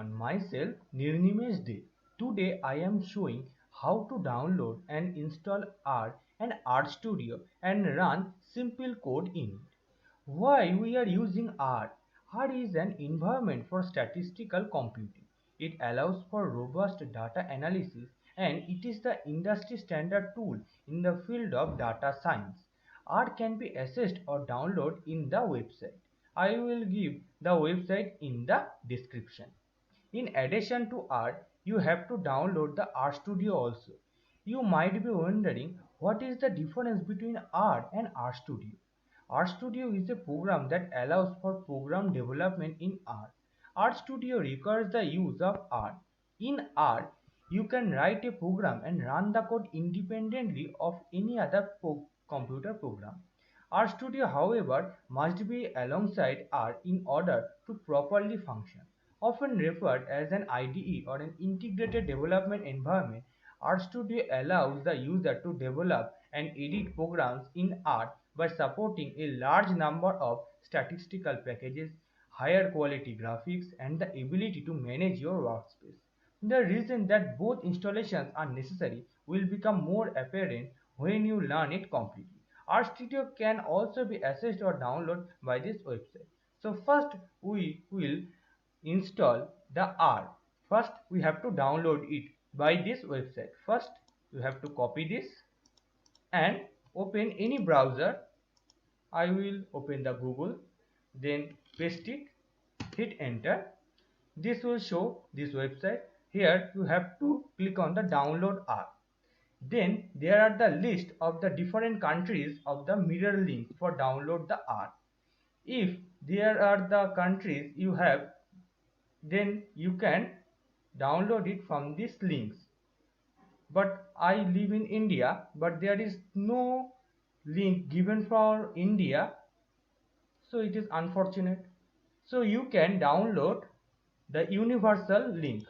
everyone, myself Nirnimesh De. Today I am showing how to download and install R and RStudio and run simple code in it. Why we are using R? R is an environment for statistical computing. It allows for robust data analysis and it is the industry standard tool in the field of data science. R can be accessed or downloaded in the website. I will give the website in the description. In addition to R, you have to download the RStudio also. You might be wondering what is the difference between R and RStudio. RStudio is a program that allows for program development in R. RStudio requires the use of R. In R, you can write a program and run the code independently of any other computer program. RStudio, however, must be alongside R in order to properly function. Often referred as an IDE or an integrated development environment, RStudio allows the user to develop and edit programs in R by supporting a large number of statistical packages, higher quality graphics, and the ability to manage your workspace. The reason that both installations are necessary will become more apparent when you learn it completely. RStudio can also be accessed or downloaded by this website. So first we will install the R. First we have to download it by this website. First you have to copy this and open any browser. I will open the Google, then paste it, hit enter. This will show this website. Here you have to click on the download R. Then there are the list of the different countries of the mirror links for download the R. If there are the countries you have, then you can download it from these links. But I live in India, but there is no link given for India, so it is unfortunate. So you can download the universal link.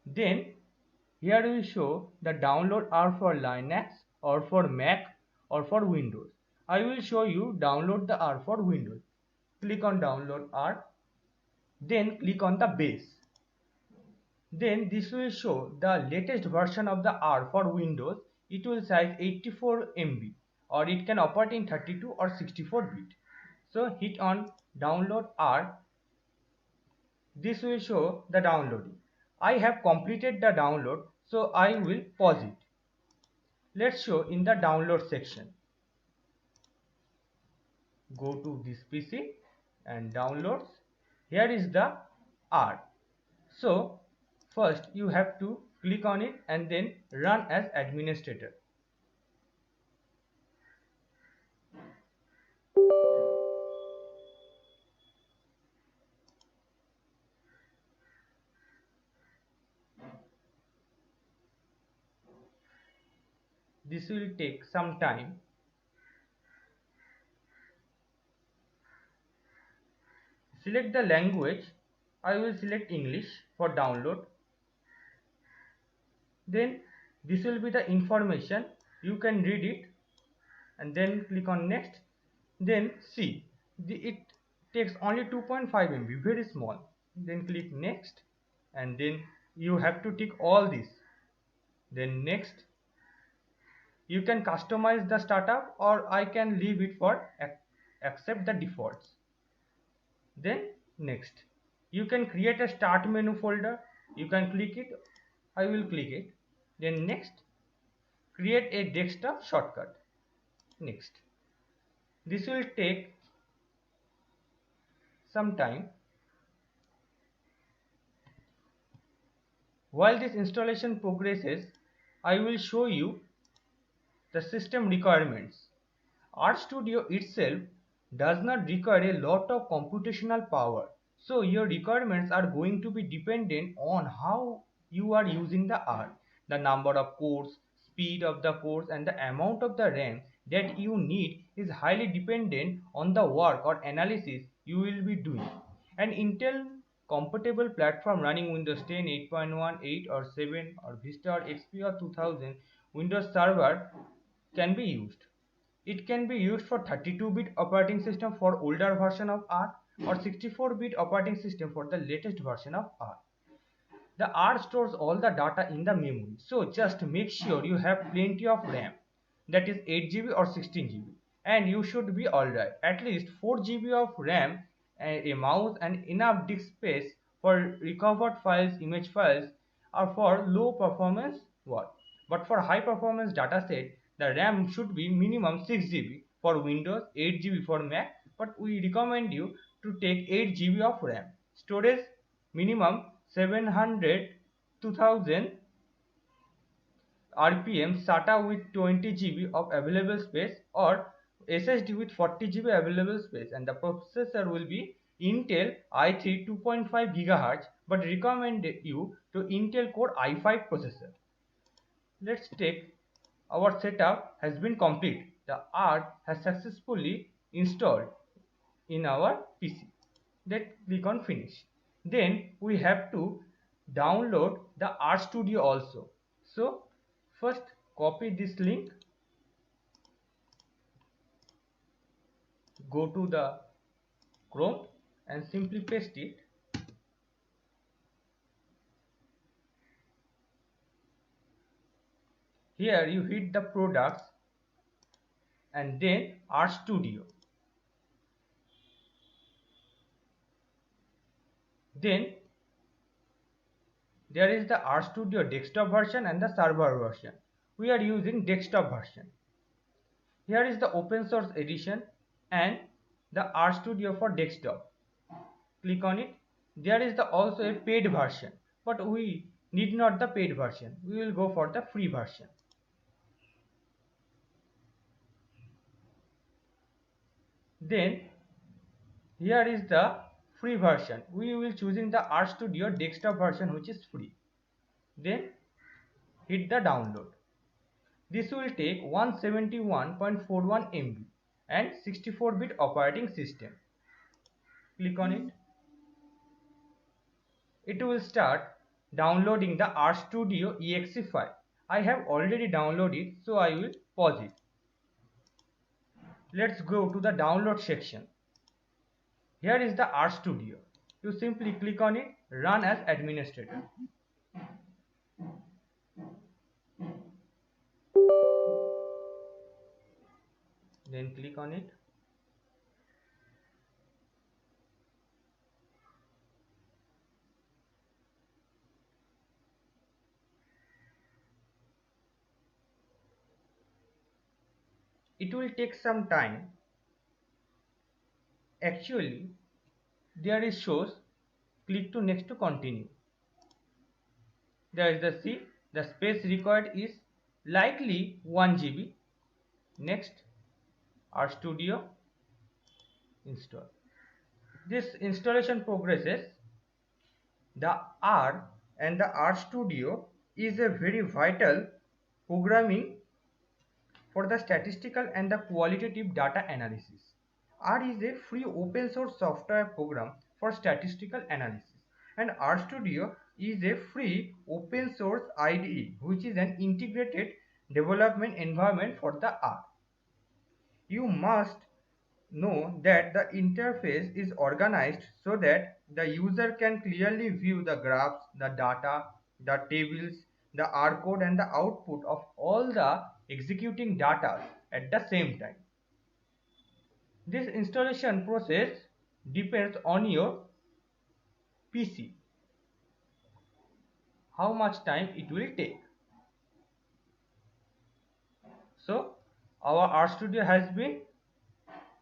Then here we show the download R for Linux or for Mac or for Windows. I will show you download the R for Windows. Click on download R, then click on the base. Then this will show the latest version of the R for Windows. It will size 84 MB or it can operate in 32 or 64 bit. So hit on download R. This will show the downloading. I have completed the download, so I will pause it. Let's show in the download section. Go to this PC and downloads. Here is the R. So first you have to click on it and then run as administrator. This will take some time. Select the language. I will select English for download. Then this will be the information. You can read it and then click on next. Then see, it takes only 2.5 MB, very small. Then click next and then you have to tick all this. Then next. You can customize the startup or I can leave it for accept the defaults. Then next. You can create a start menu folder. You can click it. I will click it. Then next. Create a desktop shortcut. Next. This will take some time. While this installation progresses, I will show you the system requirements. RStudio itself does not require a lot of computational power. So your requirements are going to be dependent on how you are using the R, the number of cores, speed of the cores and the amount of the RAM that you need is highly dependent on the work or analysis you will be doing. An Intel compatible platform running Windows 10, 8.1, 8 or 7 or Vista or XP or 2000 Windows Server can be used. It can be used for 32-bit operating system for older version of R or 64-bit operating system for the latest version of R. The R stores all the data in the memory, so just make sure you have plenty of RAM, that is 8 GB or 16 GB, and you should be alright. At least 4 GB of RAM, a mouse, and enough disk space for recovered files, image files, are for low performance work. But for high performance dataset, the RAM should be minimum 6 GB for Windows, 8 GB for Mac, but we recommend you to take 8 GB of RAM. Storage minimum 700 2000 RPM SATA with 20 GB of available space, or SSD with 40 GB available space, and the processor will be Intel i3 2.5 GHz, but recommend you to Intel Core i5 processor. Let's take our setup has been complete. The R has successfully installed in our PC. Let's click on finish. Then we have to download the RStudio also. So first copy this link, go to the Chrome and simply paste it. Here you hit the products and then RStudio. Then there is the RStudio desktop version and the server version. We are using desktop version. Here is the open source edition and the RStudio for desktop. Click on it. There is also a paid version, but we need not the paid version. We will go for the free version. Then here is the free version. We will choosing the RStudio desktop version, which is free. Then hit the download. This will take 171.41 MB and 64-bit operating system. Click on it. It will start downloading the RStudio exe file. I have already downloaded it, so I will pause it. Let's go to the download section. Here is the RStudio. You simply click on it, run as administrator. Then click on it. It will take some time. Actually, there is shows click to next to continue. There is the C. The space required is likely 1 GB. Next, RStudio install. This installation progresses. The R and the RStudio is a very vital programming for the statistical and the qualitative data analysis. R is a free open source software program for statistical analysis, and RStudio is a free open source IDE, which is an integrated development environment for the R. You must know that the interface is organized so that the user can clearly view the graphs, the data, the tables, the R code, and the output of all the executing data at the same time. This installation process depends on your PC, how much time it will take. So our RStudio has been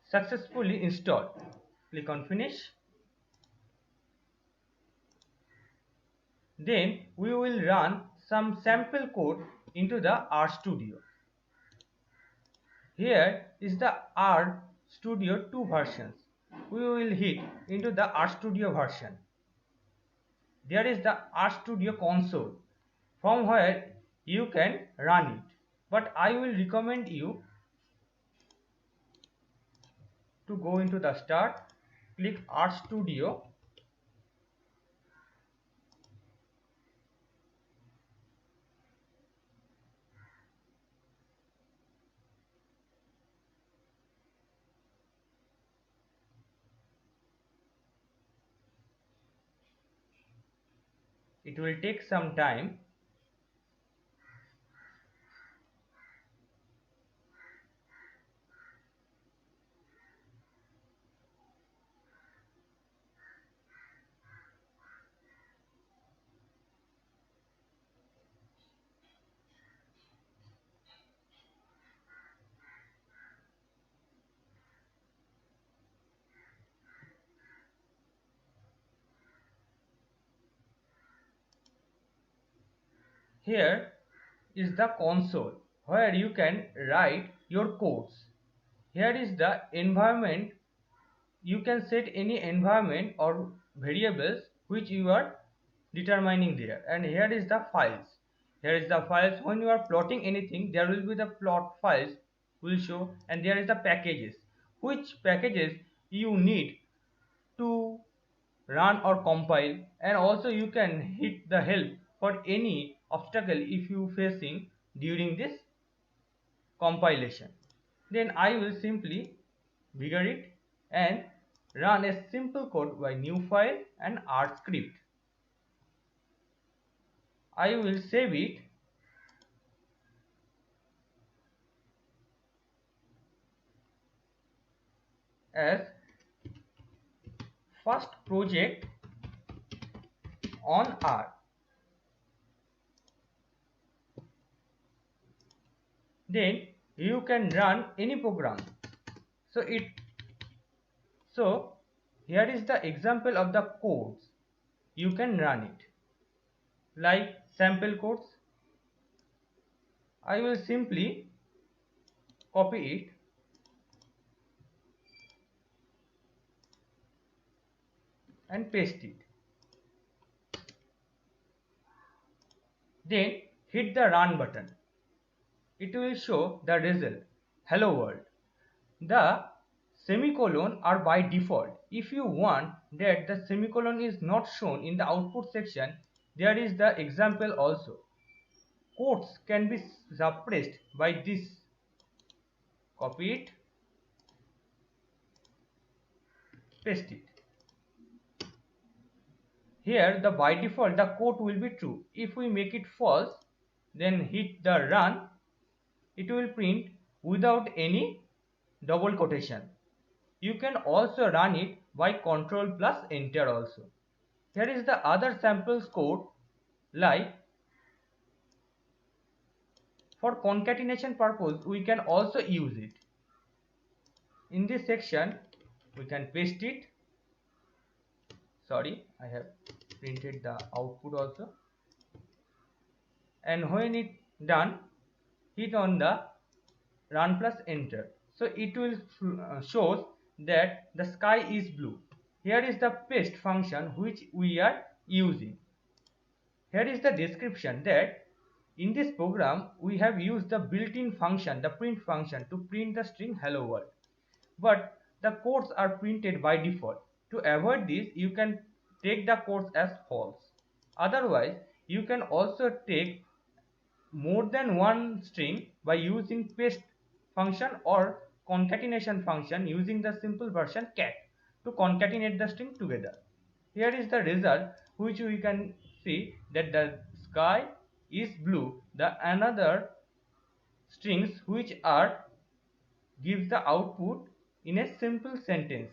successfully installed. Click on finish. Then we will run some sample code into the RStudio. Here is the RStudio 2 versions. We will hit into the RStudio version. There is the RStudio console from where you can run it. But I will recommend you to go into the start, click RStudio. It will take some time. Here is the console where you can write your codes. Here is the environment. You can set any environment or variables which you are determining there. And here is the files. Here is the files. When you are plotting anything, there will be the plot files will show, and there is the packages. Which packages you need to run or compile, and also you can hit the help for any obstacle if you facing during this compilation. Then I will simply bigger it and run a simple code by new file and R script. I will save it as first project on R. Then you can run any program. So here is the example of the codes. You can run it like sample codes. I will simply copy it and paste it. Then hit the run button. It will show the result, hello world. The semicolon are by default. If you want that the semicolon is not shown in the output section, there is the example also. Quotes can be suppressed by this. Copy it, paste it. Here the by default the quote will be true. If we make it false, then hit the run, it will print without any double quotation. You can also run it by Ctrl plus enter also. Here is the other samples code, like for concatenation purpose we can also use it. In this section we can paste it. Sorry, I have printed the output also. And when it done, hit on the run plus enter. So it will shows that the sky is blue. Here is the paste function which we are using. Here is the description that in this program we have used the built-in function, the print function, to print the string hello world. But the quotes are printed by default. To avoid this, you can take the quotes as false. Otherwise, you can also take more than one string by using paste function or concatenation function using the simple version cat to concatenate the string together. Here is the result, which we can see that the sky is blue. The another strings which are gives the output in a simple sentence.